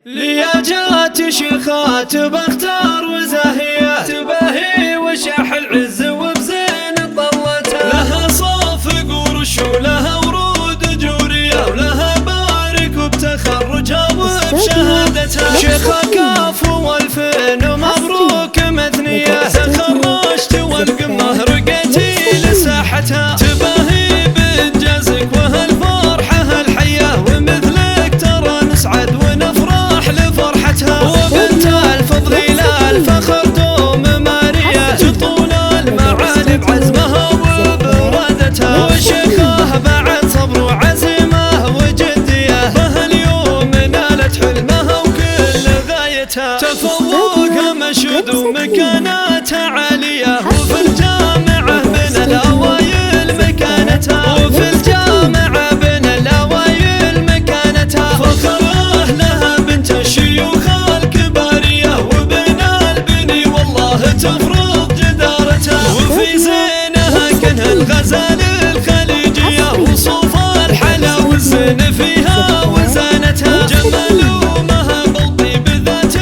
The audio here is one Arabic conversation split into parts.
لياجات شيخات بختار وزاهية تباهي وشاح العز وبزين طلتها، لها صوف قرش ولها ورود جورية ولها بارك وبتخرجها وبشهادتها. شيخة كاف والفين ومبروك مثنية، تخرجت والقمة رقيتي لساحتها، تباهي بإنجازك وهالفرحة الحية ومثلك ترى نسعد ونفرح لفرحتها. وبنت الفضل لا الفخر دوم مارية، تطول المعالي بعزمها وبرادتها، وشيخه بعد صبر وعزيمه وجدية، بهاليوم نالت حلمها وكل غايتها. تفوقها مشهود ومكانتها عالية، وفي الجامعة من الأوائل مكانتها، وفي الجامعة بين الأوائل مكانتها. فخره لها بنت الشيوخ الكبارية، وبين البني والله تفرض جدارتها، وفي زينها كنها الغزال الخليجية، وصوف الحلا والزين فيها وزانتها. جمال ومها بالطيب ذات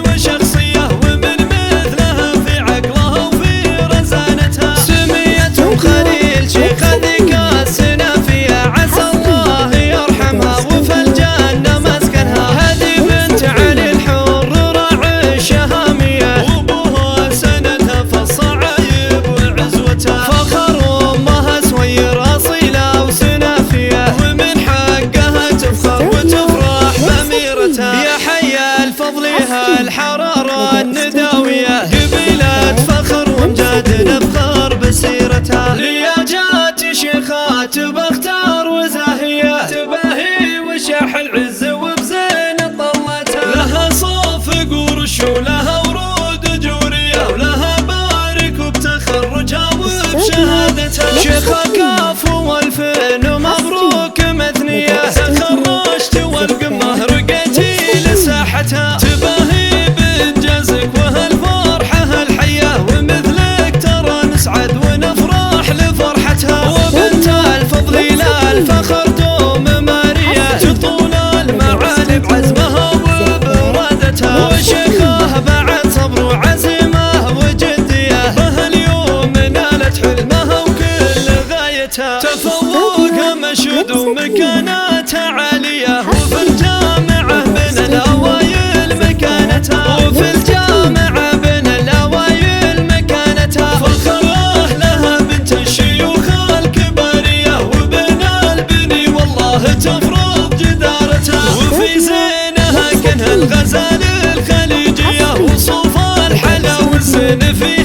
وشخصية، ومن مثلها في عقلها وفي رزانتها. سميتهم خليل شيخة ذيك السنافية، عسى الله يرحمها وفي الجنة مسكنها. هذه بنت علي الحر راعي الشهامية، وابوها سندها في الصعايب وعزوتها. فخر امها سوير اصيلة وسنافية، ومن حقها تفخر وتفرح بأميرتها. يا حي الفضل هالحرارة النداوية، قبيلة فخر وامجاد نفخر بسيرتها. لياجات شيخات بختار وزاهية تباهي وشاح العز وبزين طلتها، لها صوف قرش ولها ورود جورية ولها بارك وبتخرجها وبشهادتها. شيخة كاف والفين ومبروك مثنية، تخرجت والقمة رقيتي لساحتها، تباهي بإنجازك وهالفرحة الحية ومثلك ترى نسعد ونفرح لفرحتها. وبنت الفضل لا الفخر دوم مارية، تطول المعالي بعزمها وبرادتها، وشيخه بعد صبر وعزيمه وجدية، بهاليوم نالت حلمها وكل غايتها. تفوقها مشهود ومكانتها عالية، وفي الجامعة من الأوائل مكانتها، وفي الجامعة بين الأوائل مكانتها. فخره لها بنت الشيوخ الكبارية، وبين البني والله تفرض جدارتها، وفي زينها كنها الغزال الخليجية، وصوف الحلا والزين فيها